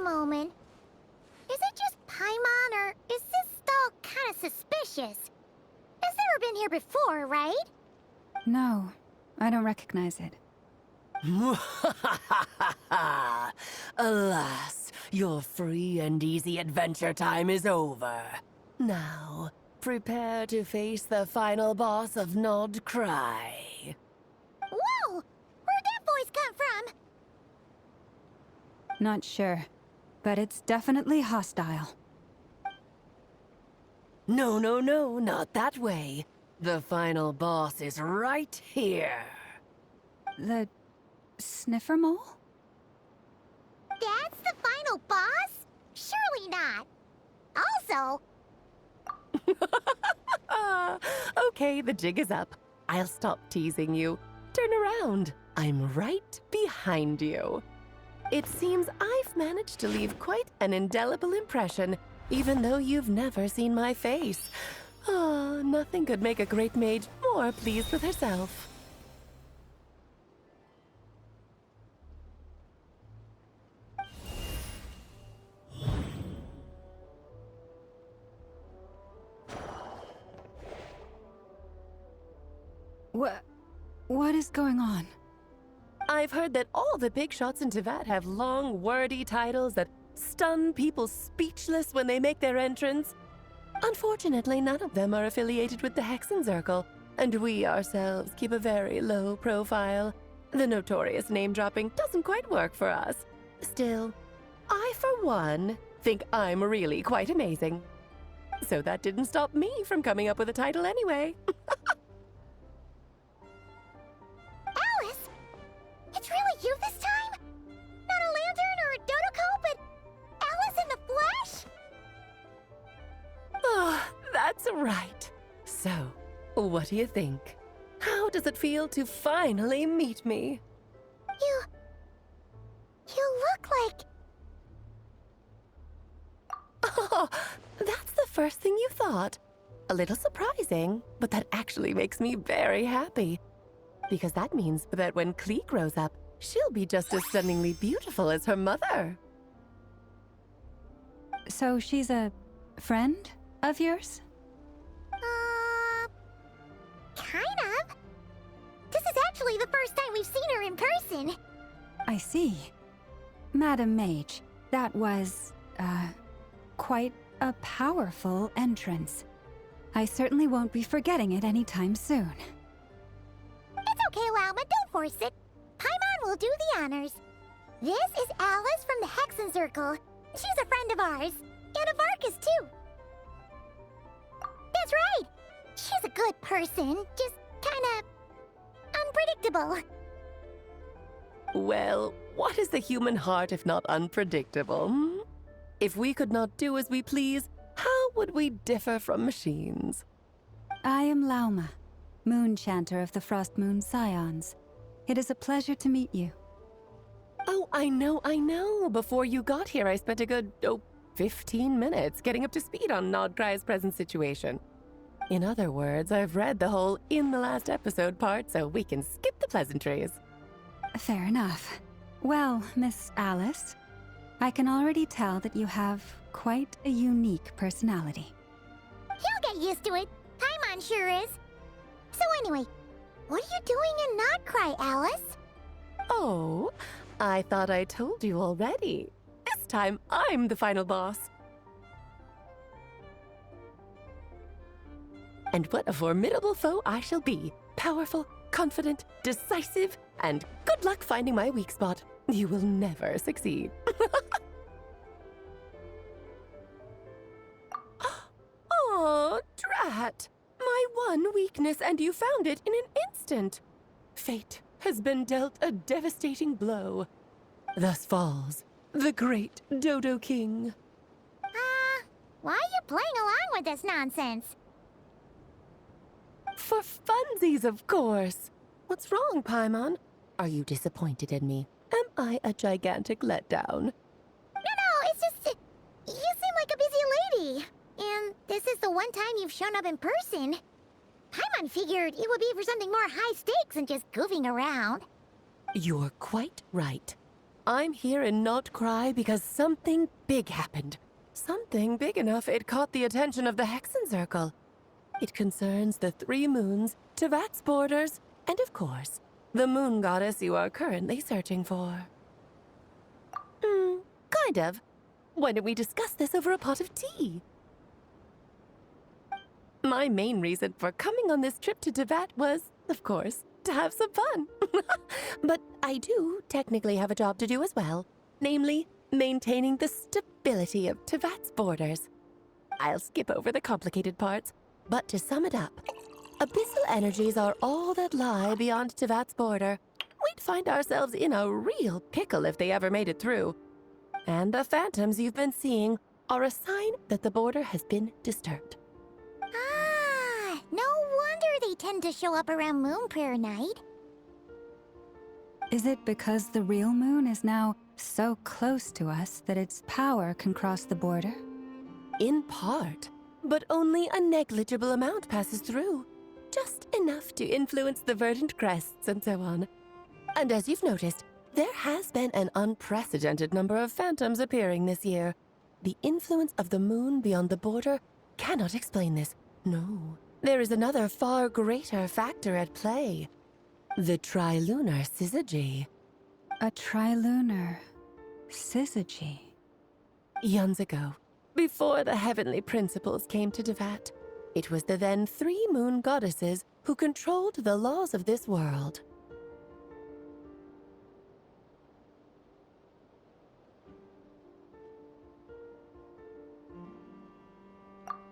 moment. Is it just Paimon, or is this stall kind of suspicious? It's never been here before, right? No, I don't recognize it. Alas, your free and easy adventure time is over. Now, prepare to face the final boss of Nodkrai. Whoa! Where'd that voice come from? Not sure, but it's definitely hostile. No, no, no, not that way. The final boss is right here. The sniffer mole? That's the final boss? Surely not. Also, Okay, the jig is up. I'll stop teasing you. Turn around. I'm right behind you. It seems I've managed to leave quite an indelible impression, even though you've never seen my face. Ah, nothing could make a great mage more pleased with herself. What is going on? I've heard that all the big shots in Teyvat have long, wordy titles that stun people speechless when they make their entrance. Unfortunately, none of them are affiliated with the Hexenzirkel, and we ourselves keep a very low profile. The notorious name-dropping doesn't quite work for us. Still, I, for one, think I'm really quite amazing. So that didn't stop me from coming up with a title anyway. Alice? It's really you this time? Not a lantern or a Dodoko, but Alice in the flesh? Oh, that's right. So, what do you think? How does it feel to finally meet me? You look like... Oh, that's the first thing you thought. A little surprising, but that actually makes me very happy. Because that means that when Klee grows up, she'll be just as stunningly beautiful as her mother. So she's a friend of yours? Kind of. This is actually the first time we've seen her in person. I see. Madam Mage, that was, quite a powerful entrance. I certainly won't be forgetting it anytime soon. It's okay, Lauma, don't force it. Paimon will do the honors. This is Alice from the Hexenzirkel. She's a friend of ours, and of Arcus, too. That's right. She's a good person, just kinda unpredictable. Well, what is the human heart if not unpredictable? Hmm? If we could not do as we please, how would we differ from machines? I am Lauma, Moon Chanter of the Frost Moon Scions. It is a pleasure to meet you. Oh, I know. Before you got here, I spent a good, 15 minutes getting up to speed on Nodkrai's present situation. In other words, I've read the whole in the last episode part, so we can skip the pleasantries. Fair enough. Well, Miss Alice, I can already tell that you have quite a unique personality. He'll get used to it. Paimon sure is. So anyway, what are you doing in Nodkrai, Alice? Oh, I thought I told you already. This time, I'm the final boss. And what a formidable foe I shall be. Powerful, confident, decisive, and good luck finding my weak spot. You will never succeed. Oh, drat! My one weakness, and you found it in an instant. Fate has been dealt a devastating blow. Thus falls the great Dodo King. Why are you playing along with this nonsense? For funsies, of course. What's wrong, Paimon? Are you disappointed in me? Am I a gigantic letdown? No, it's just... You seem like a busy lady. And this is the one time you've shown up in person. Paimon figured it would be for something more high stakes than just goofing around. You're quite right. I'm here in Nodkrai because something big happened. Something big enough it caught the attention of the Hexen Circle. It concerns the 3 moons, Tevat's borders, and of course, the moon goddess you are currently searching for. Kind of. Why don't we discuss this over a pot of tea? My main reason for coming on this trip to Tevat was, of course, to have some fun. But I do technically have a job to do as well, namely, maintaining the stability of Tevat's borders. I'll skip over the complicated parts, but to sum it up, abyssal energies are all that lie beyond Tevat's border. We'd find ourselves in a real pickle if they ever made it through. And the phantoms you've been seeing are a sign that the border has been disturbed. Ah, no wonder they tend to show up around Moon Prayer Night. Is it because the real moon is now so close to us that its power can cross the border? In part, but only a negligible amount passes through. Just enough to influence the verdant crests and so on. And as you've noticed, there has been an unprecedented number of phantoms appearing this year. The influence of the moon beyond the border cannot explain this. No, there is another far greater factor at play. The trilunar syzygy. A trilunar syzygy. Eons ago, before the heavenly principles came to Tevat, it was the then 3 moon goddesses who controlled the laws of this world.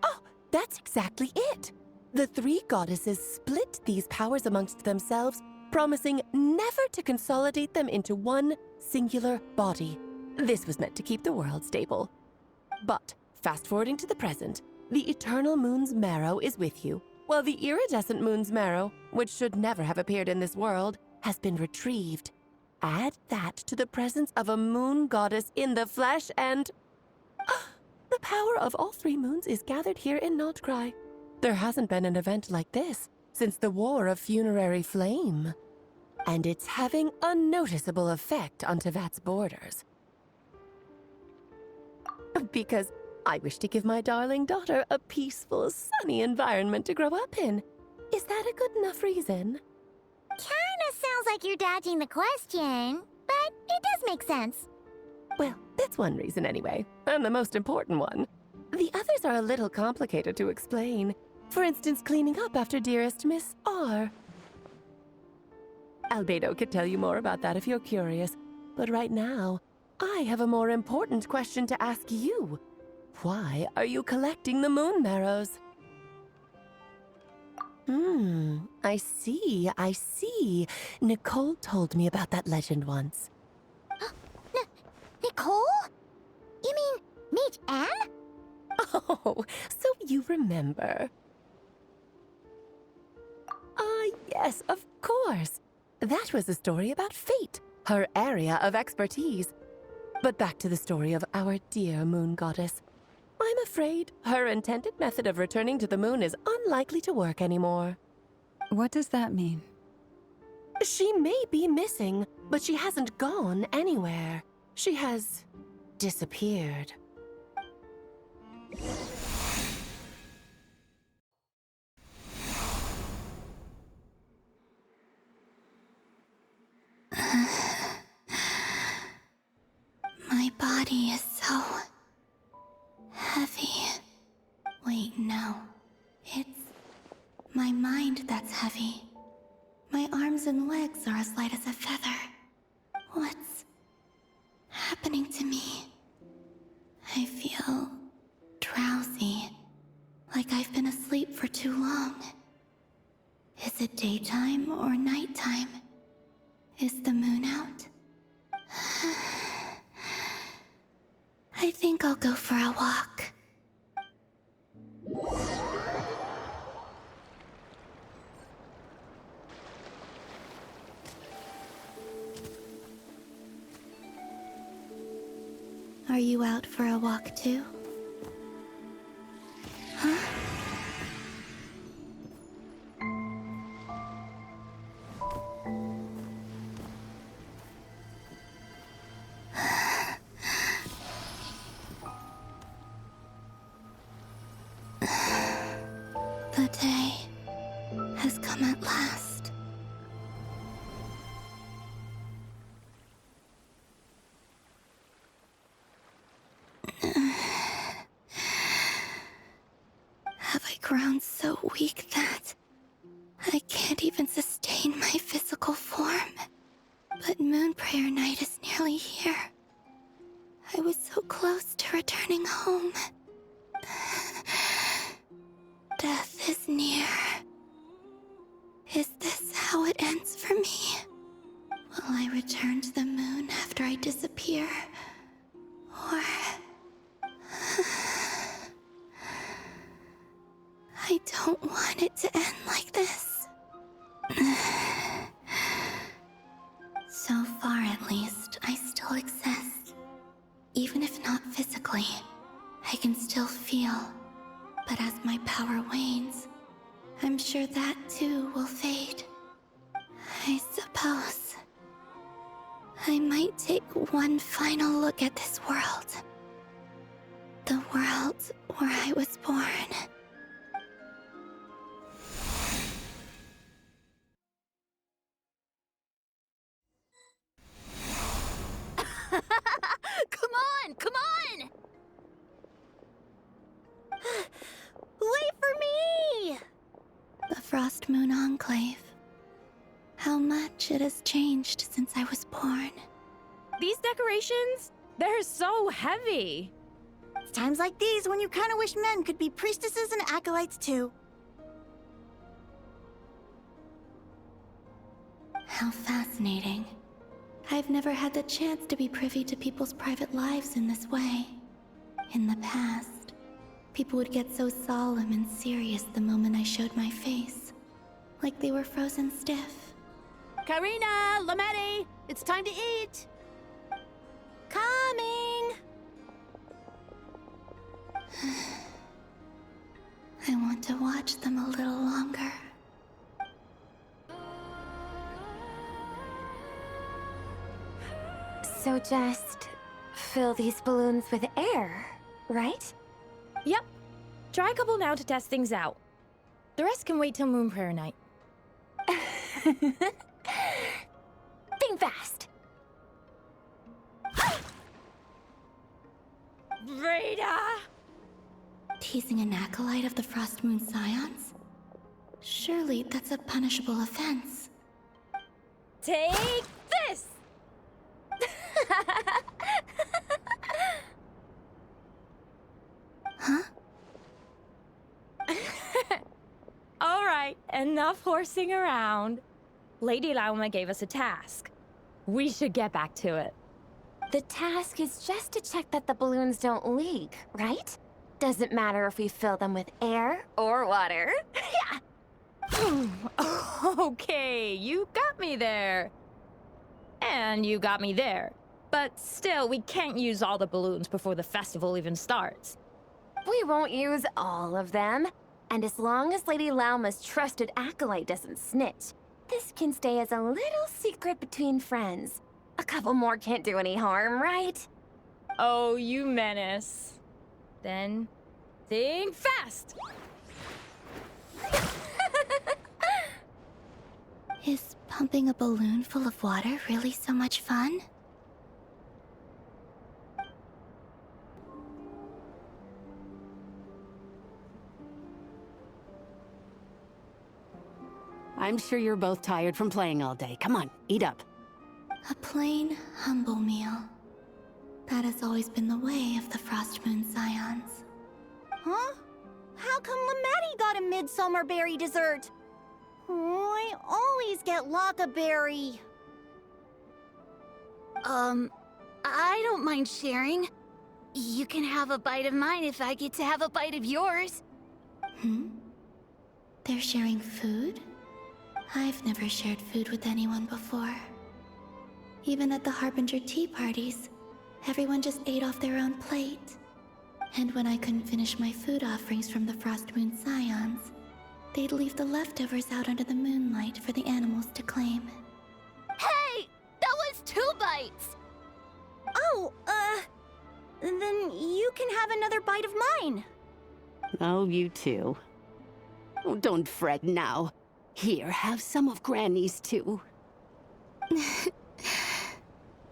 Oh, that's exactly it! The 3 goddesses split these powers amongst themselves, promising never to consolidate them into one singular body. This was meant to keep the world stable. But, fast-forwarding to the present, the eternal moon's marrow is with you, while the iridescent moon's marrow, which should never have appeared in this world, has been retrieved. Add that to the presence of a moon goddess in the flesh and... the power of all 3 moons is gathered here in Nodkrai. There hasn't been an event like this since the War of Funerary Flame. And it's having a noticeable effect on Tevat's borders. Because I wish to give my darling daughter a peaceful, sunny environment to grow up in. Is that a good enough reason? Kinda sounds like you're dodging the question, but it does make sense. Well, that's one reason anyway, and the most important one. The others are a little complicated to explain. For instance, cleaning up after dearest Miss R. Albedo could tell you more about that if you're curious, but right now, I have a more important question to ask you. Why are you collecting the moon marrows? I see. Nicole told me about that legend once. Nicole? You mean Mage Anne? Oh, so you remember. Yes, of course. That was a story about fate, her area of expertise. But back to the story of our dear moon goddess. I'm afraid her intended method of returning to the moon is unlikely to work anymore. What does that mean? She may be missing, but she hasn't gone anywhere. She has disappeared. My body is so heavy. Wait, no. It's my mind that's heavy. My arms and legs are as light as a feather. What's happening to me? I feel drowsy, like I've been asleep for too long. Is it daytime or nighttime? Is the moon out? I think I'll go for a walk. Are you out for a walk too? Huh? The day has come at last. Have I grown so weak that I can't even sustain my physical form? But Moon Prayer Night is nearly here. I was so close to returning home. Death is near. Is this how it ends for me? Will I return to the moon after I disappear? Or... I don't want it to end like this. So far, at least, I still exist. Even if not physically, I can still feel. But as my power wanes, I'm sure that too will fade. I suppose I might take one final look at this world. The world where I was born. Come on! Come on! Wait for me! The Frost Moon Enclave. How much it has changed since I was born. These decorations? They're so heavy. It's times like these when you kind of wish men could be priestesses and acolytes too. How fascinating. I've never had the chance to be privy to people's private lives in this way. In the past, people would get so solemn and serious the moment I showed my face. Like they were frozen stiff. Karina, Lametti, it's time to eat. Coming! I want to watch them a little longer. So just fill these balloons with air, right? Yep. Try a couple now to test things out. The rest can wait till Moon Prayer Night. Think fast. Rita! Teasing an acolyte of the Frost Moon Scions? Surely that's a punishable offense. Take this! Huh? All right, enough horsing around. Lady Lauma gave us a task. We should get back to it. The task is just to check that the balloons don't leak, right? Doesn't matter if we fill them with air or water. Yeah. Okay, you got me there. And you got me there. But still, we can't use all the balloons before the festival even starts. We won't use all of them. And as long as Lady Lauma's trusted acolyte doesn't snitch, this can stay as a little secret between friends. A couple more can't do any harm, right? Oh, you menace. Then, think fast! Is pumping a balloon full of water really so much fun? I'm sure you're both tired from playing all day. Come on, eat up. A plain, humble meal. That has always been the way of the Frost Moon Scions. Huh? How come Lametti got a midsummer berry dessert? Oh, I always get Lockaberry. I don't mind sharing. You can have a bite of mine if I get to have a bite of yours. Hmm? They're sharing food? I've never shared food with anyone before. Even at the Harbinger tea parties, everyone just ate off their own plate. And when I couldn't finish my food offerings from the Frost Moon Scions, they'd leave the leftovers out under the moonlight for the animals to claim. Hey! That was 2 bites! Oh, then you can have another bite of mine. Oh, you too. Oh, don't fret now. Here, have some of Granny's too.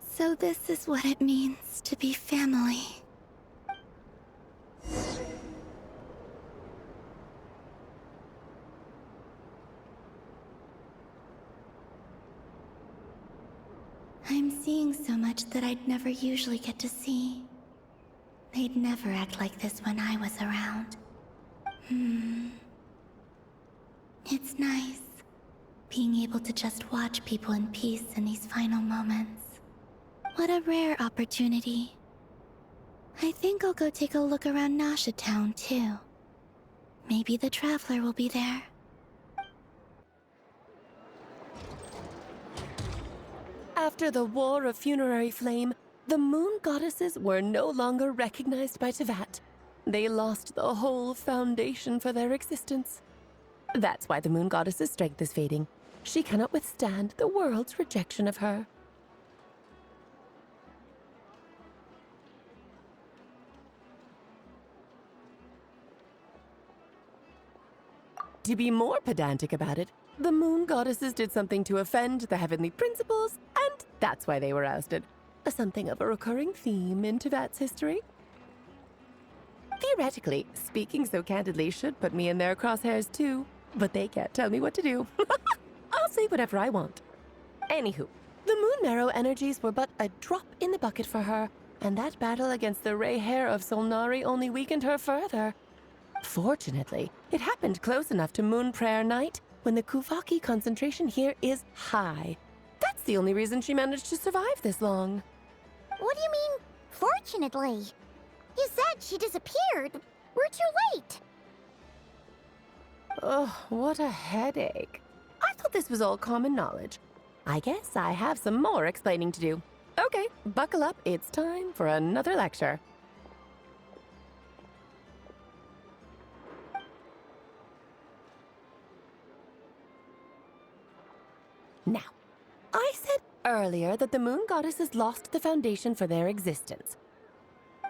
So this is what it means to be family. I'm seeing so much that I'd never usually get to see. They'd never act like this when I was around. It's nice, being able to just watch people in peace in these final moments. What a rare opportunity. I think I'll go take a look around Nasha Town, too. Maybe the Traveler will be there. After the War of Funerary Flame, the Moon Goddesses were no longer recognized by Teyvat. They lost the whole foundation for their existence. That's why the Moon Goddess's strength is fading. She cannot withstand the world's rejection of her. To be more pedantic about it, the Moon Goddesses did something to offend the Heavenly Principles, and that's why they were ousted. Something of a recurring theme in Teyvat's history. Theoretically, speaking so candidly should put me in their crosshairs too, but they can't tell me what to do. I'll say whatever I want. Anywho, the Moon Marrow energies were but a drop in the bucket for her, and that battle against the Ray Hair of Solnari only weakened her further. Fortunately, it happened close enough to Moon Prayer Night when the Kuvaki concentration here is high. That's the only reason she managed to survive this long. What do you mean, fortunately? You said she disappeared. We're too late. Oh, what a headache. I thought this was all common knowledge. I guess I have some more explaining to do. Okay, buckle up. It's time for another lecture. Now, I said earlier that the Moon Goddesses lost the foundation for their existence.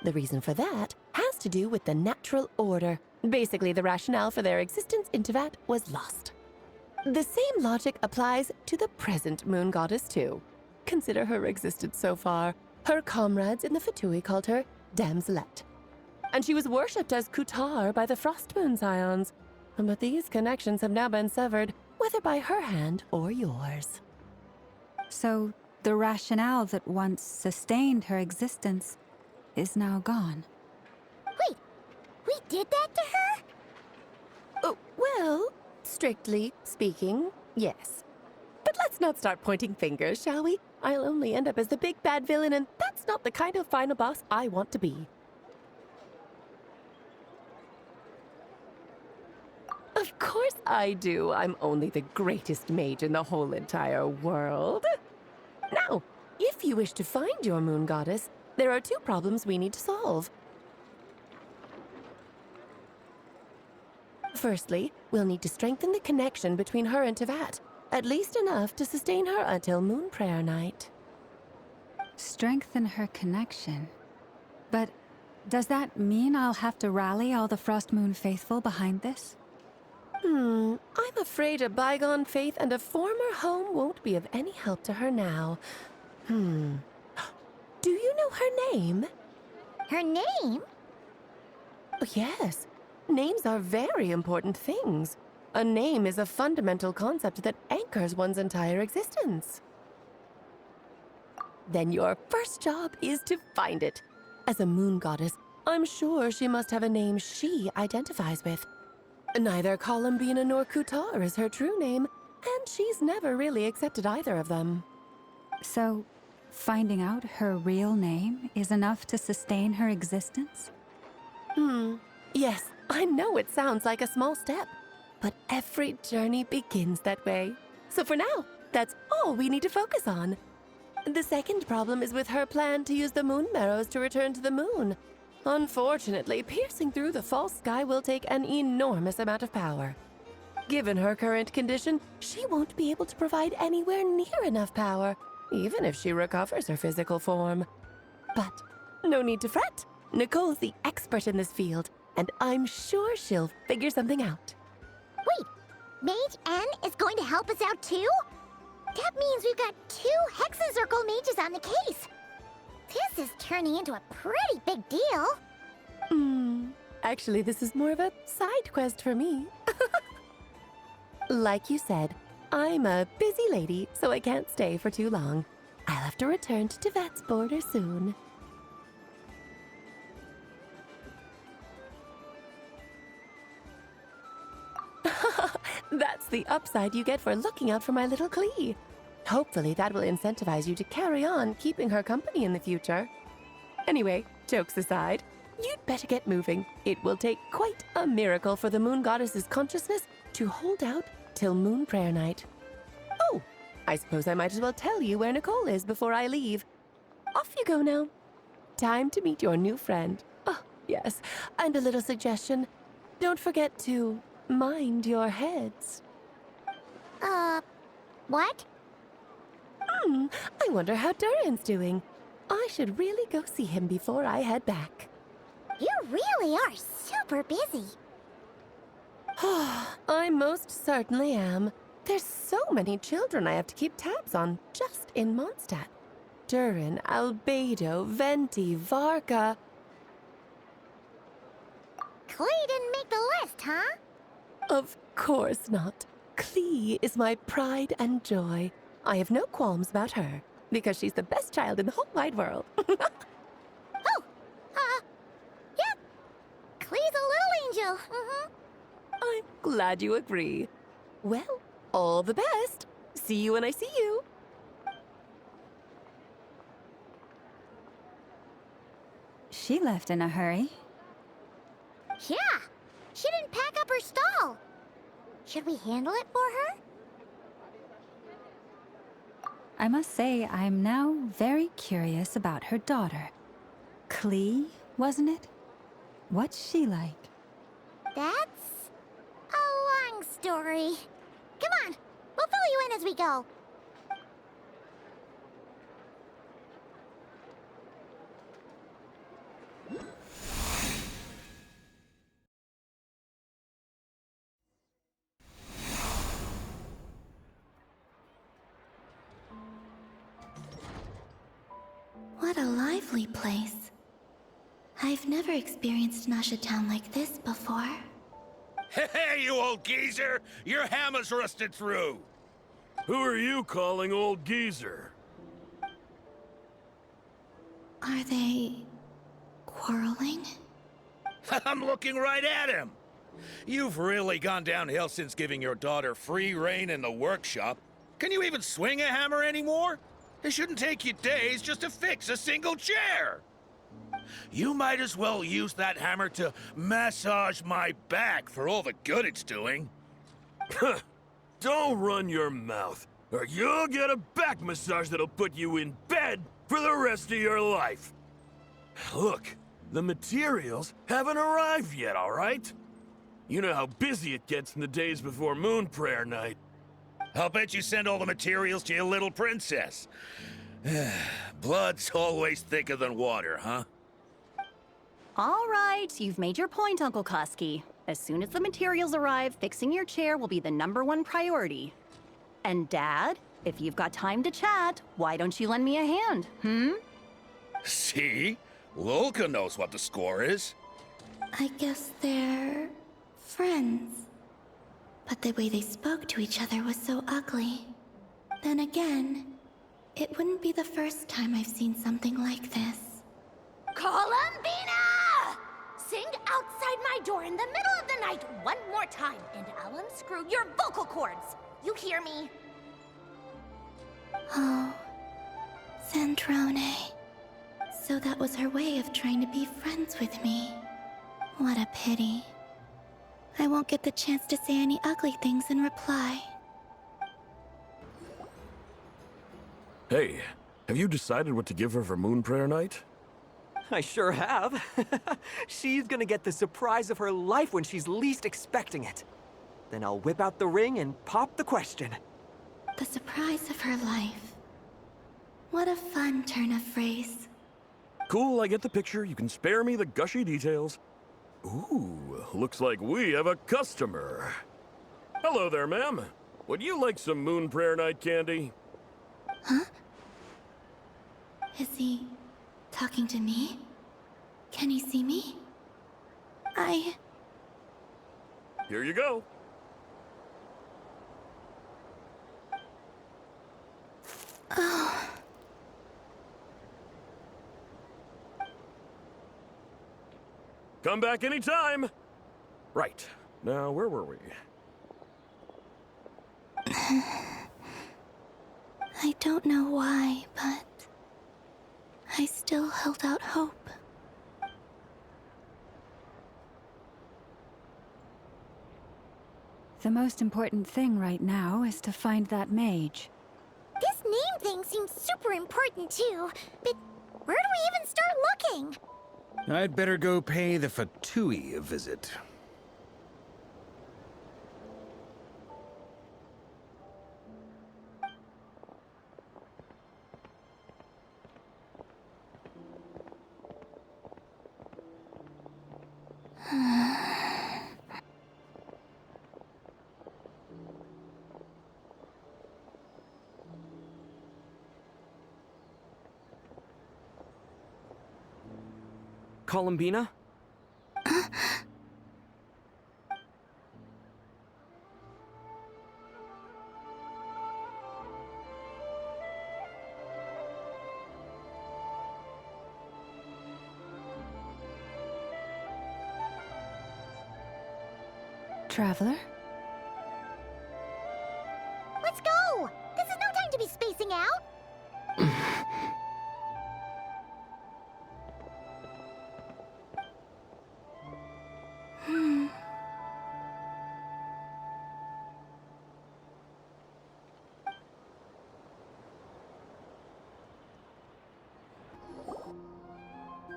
The reason for that has to do with the natural order. Basically, the rationale for their existence in Teyvat was lost. The same logic applies to the present Moon Goddess, too. Consider her existence so far. Her comrades in the Fatui called her Damselette. And she was worshipped as Kutar by the Frost Moon Scions. But these connections have now been severed, whether by her hand or yours. So, the rationale that once sustained her existence is now gone. Wait, we did that to her? Oh, well, strictly speaking, yes. But let's not start pointing fingers, shall we? I'll only end up as the big bad villain, and that's not the kind of final boss I want to be. Of course I do. I'm only the greatest mage in the whole entire world. Now, if you wish to find your Moon Goddess, there are two problems we need to solve. Firstly, we'll need to strengthen the connection between her and Teyvat, at least enough to sustain her until Moon Prayer Night. Strengthen her connection. But does that mean I'll have to rally all the Frost Moon faithful behind this? I'm afraid a bygone faith and a former home won't be of any help to her now. Do you know her name? Her name? Oh, yes. Names are very important things. A name is a fundamental concept that anchors one's entire existence. Then your first job is to find it. As a moon goddess, I'm sure she must have a name she identifies with. Neither Columbina nor Kutar is her true name, and she's never really accepted either of them. So, finding out her real name is enough to sustain her existence? Yes, I know it sounds like a small step, but every journey begins that way. So for now, that's all we need to focus on. The second problem is with her plan to use the moon marrows to return to the moon. Unfortunately, piercing through the false sky will take an enormous amount of power. Given her current condition, she won't be able to provide anywhere near enough power, even if she recovers her physical form. But no need to fret. Nicole's the expert in this field, and I'm sure she'll figure something out. Wait, Mage N is going to help us out too? That means we've got 2 Hexen Circle mages on the case. This is turning into a pretty big deal. Actually, this is more of a side quest for me. Like you said, I'm a busy lady, so I can't stay for too long. I'll have to return to Tevat's border soon. That's the upside you get for looking out for my little Klee. Hopefully that will incentivize you to carry on keeping her company in the future. Anyway, jokes aside, you'd better get moving. It will take quite a miracle for the Moon Goddess's consciousness to hold out till Moon Prayer Night. Oh, I suppose I might as well tell you where Nicole is before I leave. Off you go now. Time to meet your new friend. Oh, yes, and a little suggestion. Don't forget to mind your heads. What? I wonder how Durin's doing. I should really go see him before I head back. You really are super busy. I most certainly am. There's so many children I have to keep tabs on just in Mondstadt. Durin, Albedo, Venti, Varka. Klee didn't make the list, huh? Of course not. Klee is my pride and joy. I have no qualms about her, because she's the best child in the whole wide world. Yep. Klee's a little angel. I'm glad you agree. Well, all the best. See you when I see you. She left in a hurry. Yeah, she didn't pack up her stall. Should we handle it for her? I must say, I'm now very curious about her daughter. Klee, wasn't it? What's she like? That's a long story. Come on, we'll fill you in as we go. What a lively place. I've never experienced Nasha Town like this before. Hey, you old geezer! Your hammer's rusted through! Who are you calling old geezer? Are they quarreling? I'm looking right at him! You've really gone downhill since giving your daughter free rein in the workshop. Can you even swing a hammer anymore? It shouldn't take you days just to fix a single chair! You might as well use that hammer to massage my back for all the good it's doing. Don't run your mouth, or you'll get a back massage that'll put you in bed for the rest of your life. Look, the materials haven't arrived yet, all right? You know how busy it gets in the days before Moon Prayer Night. I'll bet you send all the materials to your little princess. Blood's always thicker than water, huh? All right, you've made your point, Uncle Koski. As soon as the materials arrive, fixing your chair will be the #1 priority. And Dad, if you've got time to chat, why don't you lend me a hand, See? Lolka knows what the score is. I guess they're friends. But the way they spoke to each other was so ugly. Then again, it wouldn't be the first time I've seen something like this. Columbina! Sing outside my door in the middle of the night one more time, and I'll unscrew your vocal cords. You hear me? Oh, Zandrone. So that was her way of trying to be friends with me. What a pity. I won't get the chance to say any ugly things in reply. Hey, have you decided what to give her for Moon Prayer Night? I sure have. She's gonna get the surprise of her life when she's least expecting it. Then I'll whip out the ring and pop the question. The surprise of her life. What a fun turn of phrase. Cool, I get the picture. You can spare me the gushy details. Ooh, looks like we have a customer. Hello there, ma'am. Would you like some Moon Prayer Night candy? Huh? Is he talking to me? Can he see me? Here you go. Oh. Come back anytime. Right. Now, where were we? I don't know why, but I still held out hope. The most important thing right now is to find that mage. This name thing seems super important too, but where do we even start looking? I'd better go pay the Fatui a visit. Columbina? Traveler? Let's go! This is no time to be spacing out!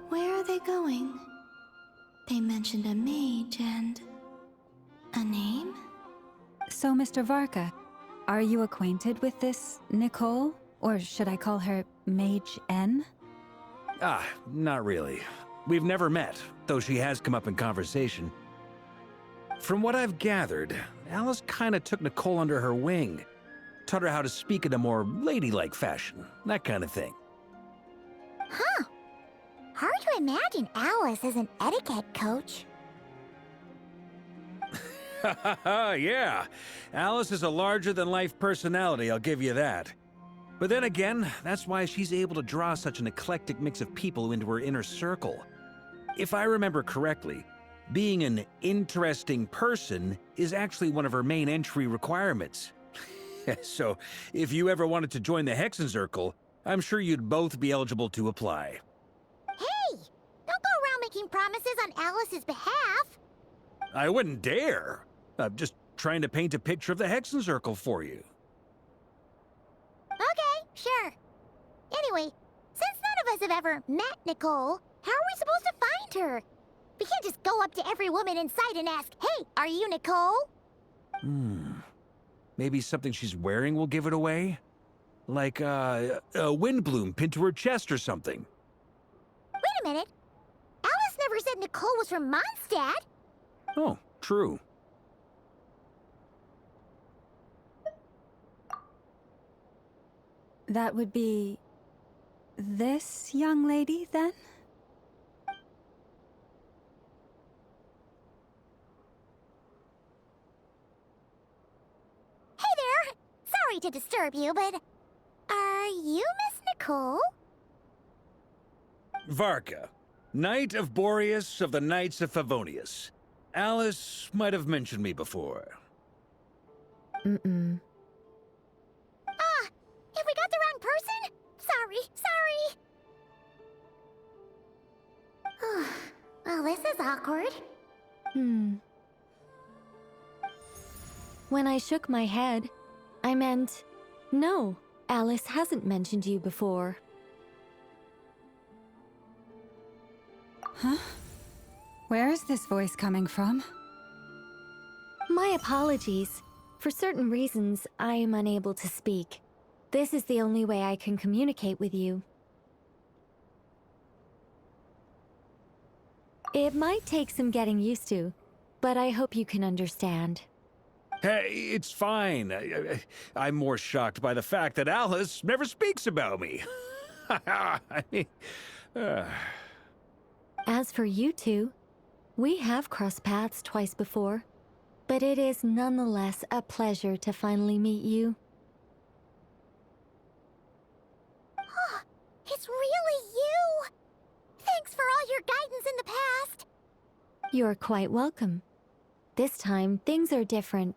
Where are they going? They mentioned a mage and... a name? So, Mr. Varka, are you acquainted with this Nicole? Or should I call her Mage N? Not really. We've never met, though she has come up in conversation. From what I've gathered, Alice kinda took Nicole under her wing. Taught her how to speak in a more ladylike fashion, that kind of thing. Huh. Hard to imagine Alice as an etiquette coach. Yeah, Alice is a larger-than-life personality, I'll give you that. But then again, that's why she's able to draw such an eclectic mix of people into her inner circle. If I remember correctly, being an interesting person is actually one of her main entry requirements. So, if you ever wanted to join the Hexenzirkel, I'm sure you'd both be eligible to apply. Hey! Don't go around making promises on Alice's behalf! I wouldn't dare. I'm just trying to paint a picture of the Hexenzirkel for you. Okay, sure. Anyway, since none of us have ever met Nicole, how are we supposed to find her? We can't just go up to every woman in sight and ask, "Hey, are you Nicole?" Maybe something she's wearing will give it away? Like, a windbloom pinned to her chest or something. Wait a minute. Alice never said Nicole was from Mondstadt. Oh, true. That would be... this young lady, then? Hey there! Sorry to disturb you, but... are you Miss Nicole? Varka, Knight of Boreas of the Knights of Favonius. Alice might have mentioned me before. Mm-mm. Ah! Have we got the wrong person? Sorry. Well, this is awkward. When I shook my head, I meant, no, Alice hasn't mentioned you before. Huh? Where is this voice coming from? My apologies. For certain reasons, I am unable to speak. This is the only way I can communicate with you. It might take some getting used to, but I hope you can understand. Hey, it's fine. I'm more shocked by the fact that Alice never speaks about me. I mean, As for you two, we have crossed paths twice before, but it is nonetheless a pleasure to finally meet you. It's really you! Thanks for all your guidance in the past! You're quite welcome. This time, things are different.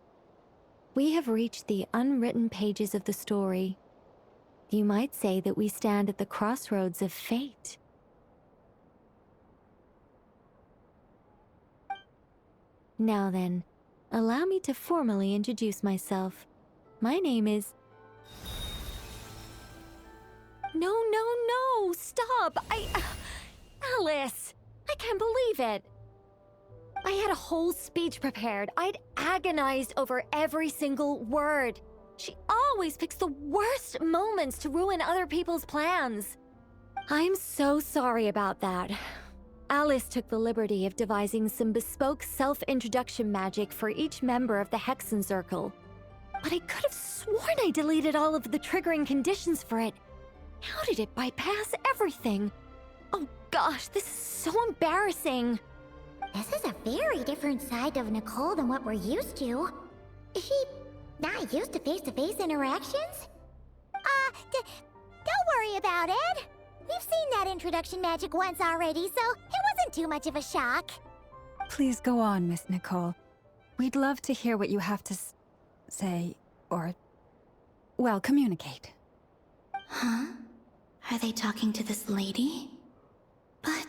We have reached the unwritten pages of the story. You might say that we stand at the crossroads of fate. Now then, allow me to formally introduce myself. My name is... No, stop! Alice! I can't believe it! I had a whole speech prepared. I'd agonized over every single word. She always picks the worst moments to ruin other people's plans. I'm so sorry about that. Alice took the liberty of devising some bespoke self-introduction magic for each member of the Hexen Circle. But I could have sworn I deleted all of the triggering conditions for it. How did it bypass everything? Oh gosh, this is so embarrassing. This is a very different side of Nicole than what we're used to. Is she not used to face-to-face interactions? Don't worry about it. We've seen that introduction magic once already, so it wasn't too much of a shock. Please go on, Miss Nicole. We'd love to hear what you have to say, or, well, communicate. Huh? Are they talking to this lady? But...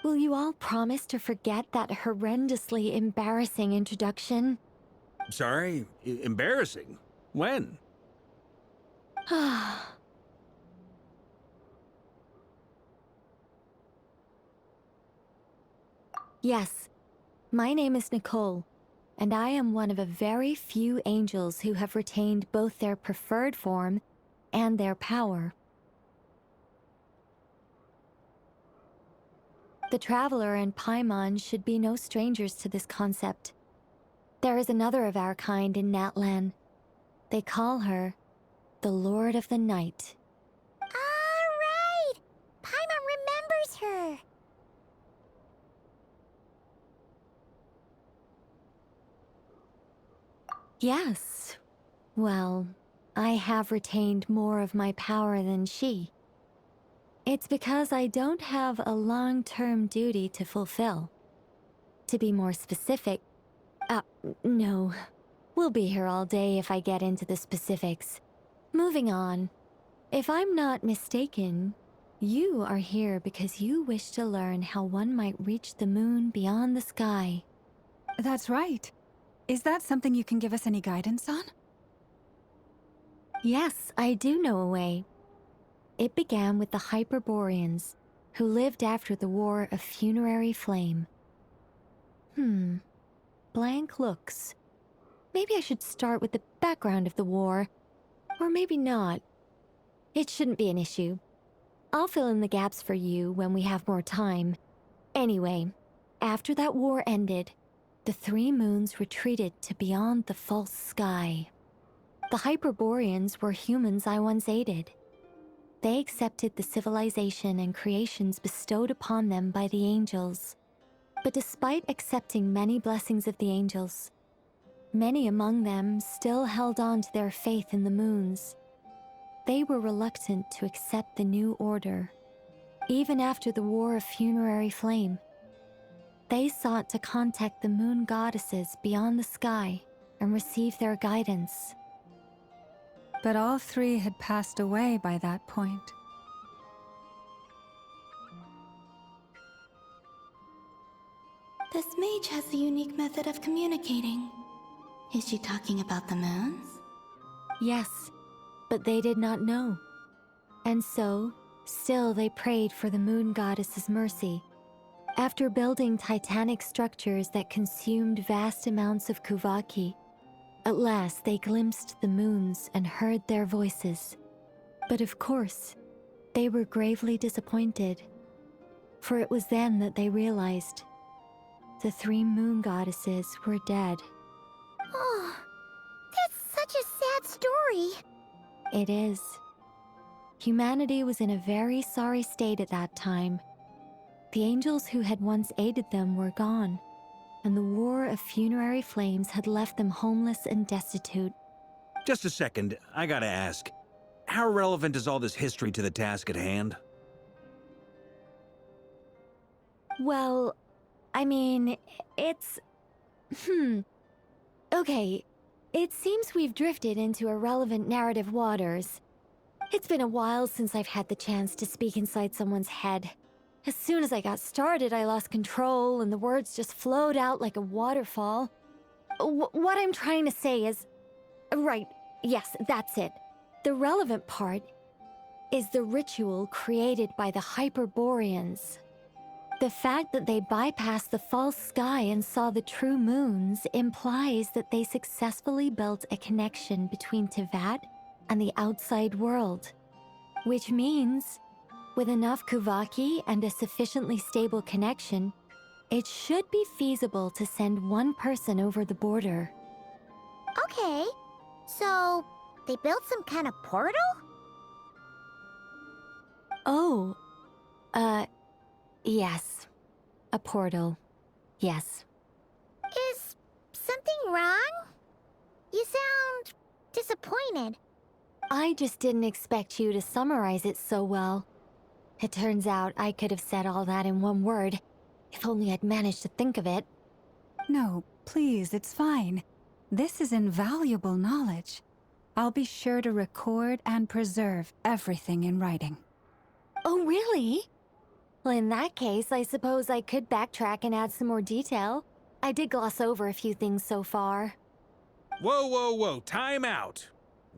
Will you all promise to forget that horrendously embarrassing introduction? sorry, embarrassing. When? Yes, my name is Nicole, and I am one of a very few angels who have retained both their preferred form and their power. The Traveler and Paimon should be no strangers to this concept. There is another of our kind in Natlan. They call her the Lord of the Night. All right! Paimon remembers her. Yes. Well, I have retained more of my power than she. It's because I don't have a long-term duty to fulfill. To be more specific... no. We'll be here all day if I get into the specifics. Moving on. If I'm not mistaken, you are here because you wish to learn how one might reach the moon beyond the sky. That's right. Is that something you can give us any guidance on? Yes, I do know a way. It began with the Hyperboreans, who lived after the War of Funerary Flame. Blank looks. Maybe I should start with the background of the war. Or maybe not. It shouldn't be an issue. I'll fill in the gaps for you when we have more time. Anyway, after that war ended, the three moons retreated to beyond the false sky. The Hyperboreans were humans I once aided. They accepted the civilization and creations bestowed upon them by the angels. But despite accepting many blessings of the angels, many among them still held on to their faith in the moons. They were reluctant to accept the new order. Even after the War of Funerary Flame, they sought to contact the moon goddesses beyond the sky and receive their guidance. But all three had passed away by that point. This mage has a unique method of communicating. Is she talking about the moons? Yes, but they did not know. And so, still they prayed for the moon goddess's mercy. After building titanic structures that consumed vast amounts of Kuvaki, at last they glimpsed the moons and heard their voices. But of course, they were gravely disappointed. For it was then that they realized the three moon goddesses were dead. Oh, that's such a sad story. It is. Humanity was in a very sorry state at that time. The angels who had once aided them were gone, and the war of funerary flames had left them homeless and destitute. Just a second, I gotta ask. How relevant is all this history to the task at hand? Well, I mean, it's... Okay, it seems we've drifted into irrelevant narrative waters. It's been a while since I've had the chance to speak inside someone's head. As soon as I got started, I lost control and the words just flowed out like a waterfall. What I'm trying to say is... Right, yes, that's it. The relevant part is the ritual created by the Hyperboreans. The fact that they bypassed the false sky and saw the true moons implies that they successfully built a connection between Teyvat and the outside world. Which means, with enough Kuvaki and a sufficiently stable connection, it should be feasible to send one person over the border. Okay, so they built some kind of portal? Oh, yes. A portal. Yes. Is something wrong? You sound disappointed. I just didn't expect you to summarize it so well. It turns out I could have said all that in one word, if only I'd managed to think of it. No, please, it's fine. This is invaluable knowledge. I'll be sure to record and preserve everything in writing. Oh, really? Well, in that case, I suppose I could backtrack and add some more detail. I did gloss over a few things so far. Whoa, whoa, whoa, time out.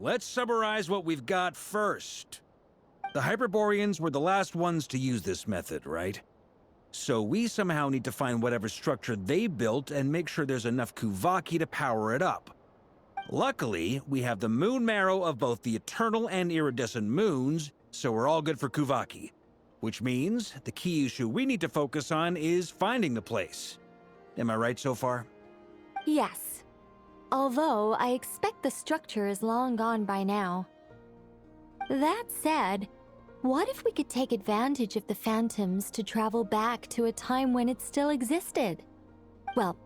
Let's summarize what we've got first. The Hyperboreans were the last ones to use this method, right? So we somehow need to find whatever structure they built and make sure there's enough Kuvaki to power it up. Luckily, we have the moon marrow of both the eternal and iridescent moons, so we're all good for Kuvaki. Which means the key issue we need to focus on is finding the place. Am I right so far? Yes. Although, I expect the structure is long gone by now. That said, what if we could take advantage of the phantoms to travel back to a time when it still existed? Well,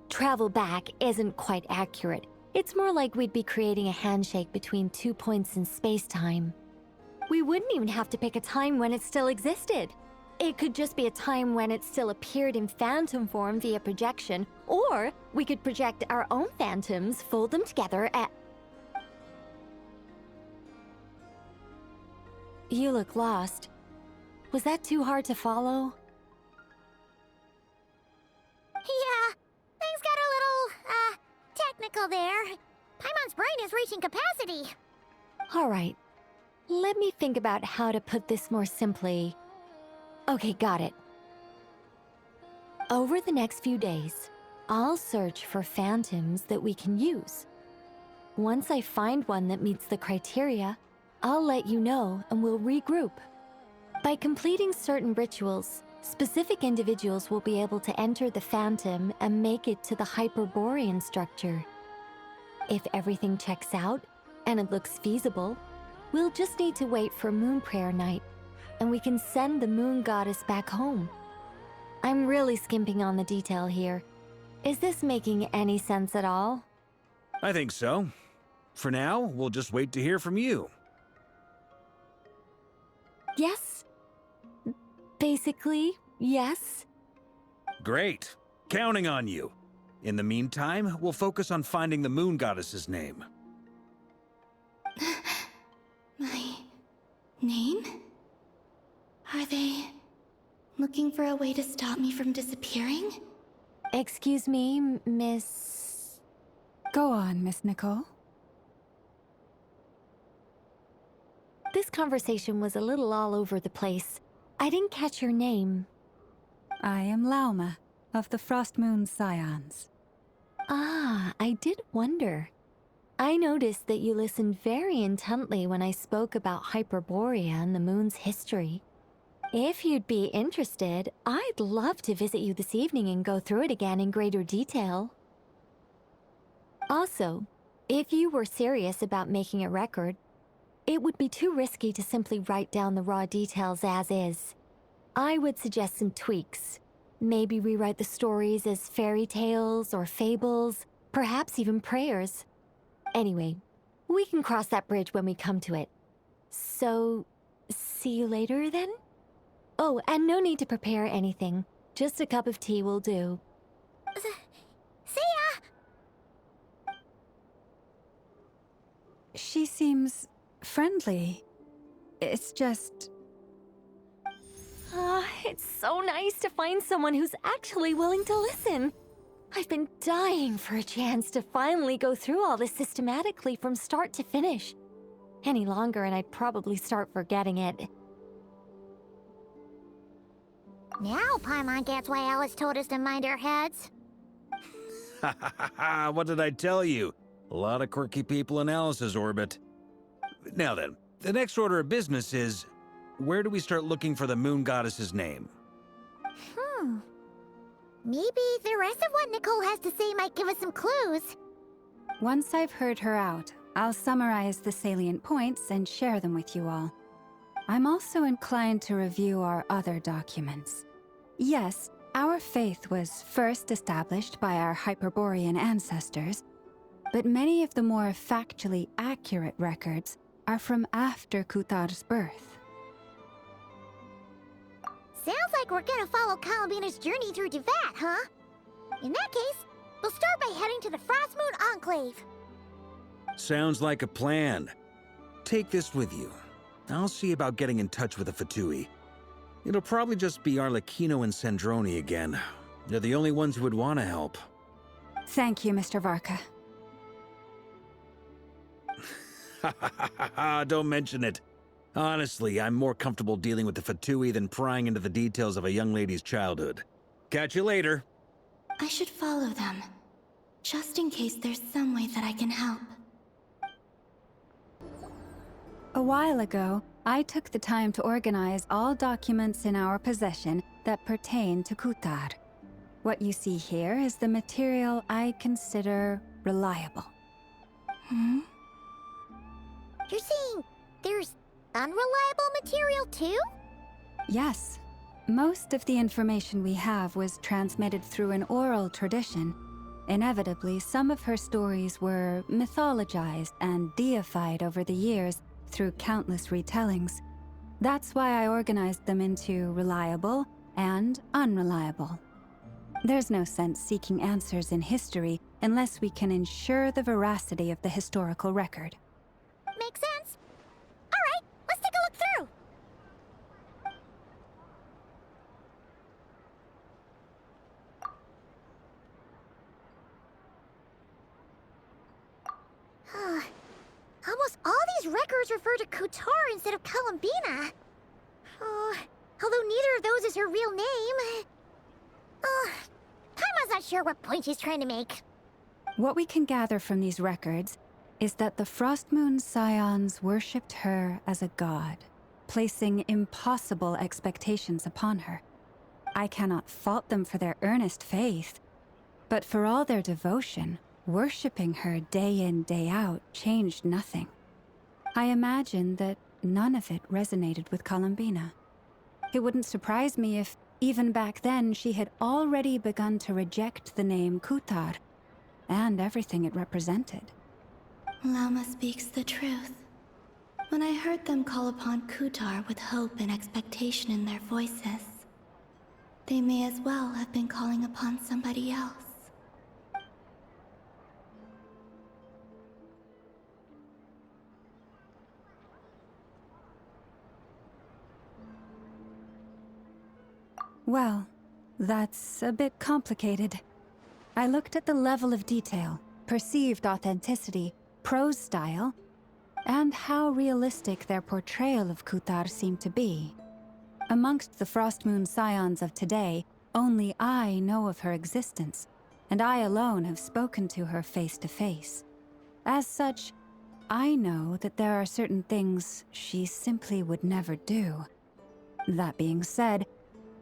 travel back isn't quite accurate. It's more like we'd be creating a handshake between 2 points in space-time. We wouldn't even have to pick a time when it still existed. It could just be a time when it still appeared in phantom form via projection, or we could project our own phantoms, fold them together, and... You look lost. Was that too hard to follow? Yeah, things got a little, technical there. Paimon's brain is reaching capacity. All right. Let me think about how to put this more simply. Okay, got it. Over the next few days, I'll search for phantoms that we can use. Once I find one that meets the criteria, I'll let you know and we'll regroup. By completing certain rituals, specific individuals will be able to enter the phantom and make it to the Hyperborean structure. If everything checks out, and it looks feasible, we'll just need to wait for Moon Prayer Night, and we can send the Moon Goddess back home. I'm really skimping on the detail here. Is this making any sense at all? I think so. For now, we'll just wait to hear from you. Yes. Basically, yes. Great. Counting on you. In the meantime, we'll focus on finding the Moon Goddess's name. My name? Are they looking for a way to stop me from disappearing? Excuse me, Miss... Go on, Miss Nicole. This conversation was a little all over the place. I didn't catch your name. I am Lauma, of the Frost Moon Scions. Ah, I did wonder. I noticed that you listened very intently when I spoke about Hyperborea and the moon's history. If you'd be interested, I'd love to visit you this evening and go through it again in greater detail. Also, if you were serious about making a record, it would be too risky to simply write down the raw details as is. I would suggest some tweaks. Maybe rewrite the stories as fairy tales or fables, perhaps even prayers. Anyway, we can cross that bridge when we come to it. So, see you later then? Oh, and no need to prepare anything. Just a cup of tea will do. See ya! She seems friendly. It's just... It's so nice to find someone who's actually willing to listen. I've been dying for a chance to finally go through all this systematically from start to finish. Any longer and I'd probably start forgetting it. Now Paimon gets why Alice told us to mind our heads. Ha ha ha ha! What did I tell you? A lot of quirky people in Alice's orbit. Now then, the next order of business is... where do we start looking for the moon goddess's name? Maybe the rest of what Nicole has to say might give us some clues. Once I've heard her out, I'll summarize the salient points and share them with you all. I'm also inclined to review our other documents. Yes, our faith was first established by our Hyperborean ancestors, but many of the more factually accurate records are from after Kutar's birth. Sounds like we're gonna follow Columbina's journey through Devat, huh? In that case, we'll start by heading to the Frostmoon Enclave. Sounds like a plan. Take this with you. I'll see about getting in touch with the Fatui. It'll probably just be Arlecchino and Sandroni again. They're the only ones who would want to help. Thank you, Mr. Varka. Ha ha ha ha ha! Don't mention it. Honestly, I'm more comfortable dealing with the Fatui than prying into the details of a young lady's childhood. Catch you later. I should follow them, just in case there's some way that I can help. A while ago, I took the time to organize all documents in our possession that pertain to Kutar. What you see here is the material I consider reliable. You're saying there's unreliable material too? Yes. Most of the information we have was transmitted through an oral tradition. Inevitably, some of her stories were mythologized and deified over the years through countless retellings. That's why I organized them into reliable and unreliable. There's no sense seeking answers in history unless we can ensure the veracity of the historical record. Makes sense. All right, let's take a look through. Almost all these records refer to Kutar instead of Columbina. Although neither of those is her real name. Paimon's not sure what point she's trying to make. What we can gather from these records is that the Frostmoon Scions worshipped her as a god, placing impossible expectations upon her. I cannot fault them for their earnest faith, but for all their devotion, worshipping her day in, day out changed nothing. I imagine that none of it resonated with Columbina. It wouldn't surprise me if, even back then, she had already begun to reject the name Kutar and everything it represented. Lama speaks the truth. When I heard them call upon Kutar with hope and expectation in their voices, they may as well have been calling upon somebody else. Well, that's a bit complicated. I looked at the level of detail, perceived authenticity, prose style, and how realistic their portrayal of Kutar seemed to be. Amongst the Frostmoon Scions of today, only I know of her existence, and I alone have spoken to her face to face. As such, I know that there are certain things she simply would never do. That being said,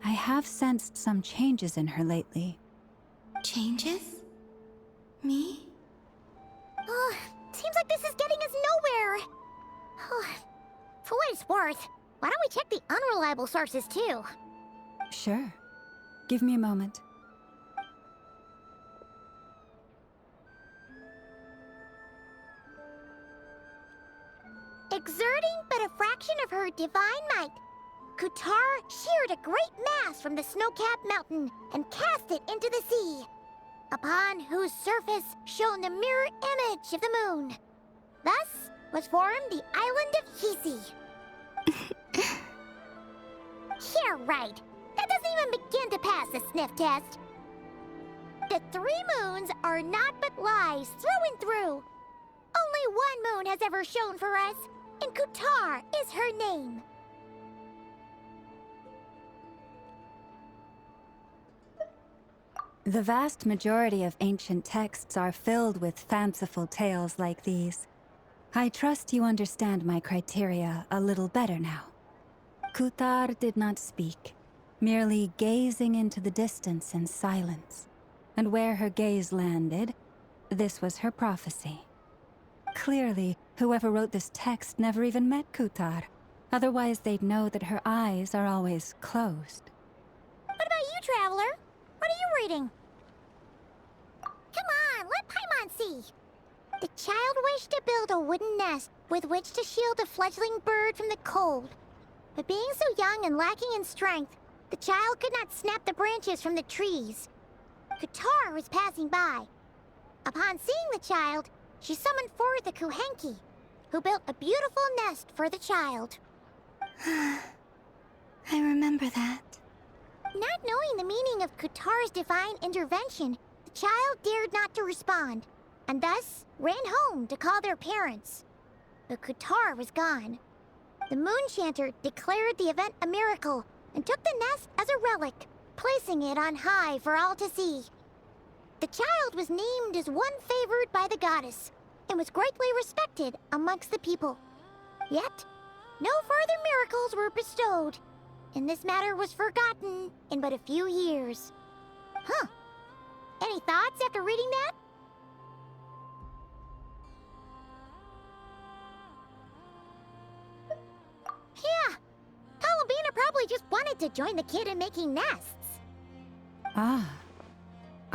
I have sensed some changes in her lately. Changes? Me? Well, for what it's worth, why don't we check the unreliable sources too? Sure. Give me a moment. Exerting but a fraction of her divine might, Kutar sheared a great mass from the snow-capped mountain and cast it into the sea, upon whose surface shone the mirror image of the moon. Thus was formed the island of Hisi. Yeah, right. That doesn't even begin to pass the sniff test. The 3 moons are naught but lies through and through. Only one moon has ever shone for us, and Kutar is her name. The vast majority of ancient texts are filled with fanciful tales like these. I trust you understand my criteria a little better now. Kutar did not speak, merely gazing into the distance in silence. And where her gaze landed, this was her prophecy. Clearly, whoever wrote this text never even met Kutar. Otherwise, they'd know that her eyes are always closed. What about you, Traveler? What are you reading? Come on, let Paimon see. The child wished to build a wooden nest with which to shield a fledgling bird from the cold. But being so young and lacking in strength, the child could not snap the branches from the trees. Kutar was passing by. Upon seeing the child, she summoned forth the Kuhenki, who built a beautiful nest for the child. I remember that. Not knowing the meaning of Kutar's divine intervention, the child dared not to respond, and thus ran home to call their parents. But Kutar was gone. The Moon-Chanter declared the event a miracle and took the nest as a relic, placing it on high for all to see. The child was named as one favored by the goddess, and was greatly respected amongst the people. Yet, no further miracles were bestowed, and this matter was forgotten in but a few years. Huh. Any thoughts after reading that? Yeah. Columbina probably just wanted to join the kid in making nests. Ah.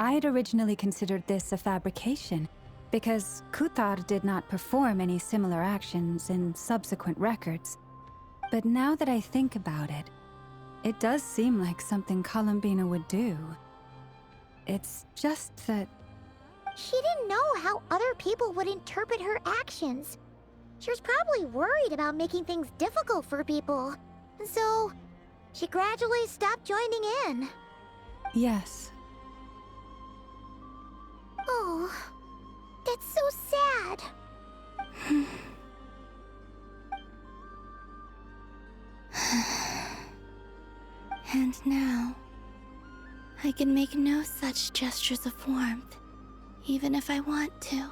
I'd originally considered this a fabrication, because Kutar did not perform any similar actions in subsequent records. But now that I think about it, it does seem like something Columbina would do. It's just that... She didn't know how other people would interpret her actions. She was probably worried about making things difficult for people. So, she gradually stopped joining in. Yes. Oh, that's so sad. And now, I can make no such gestures of warmth, even if I want to.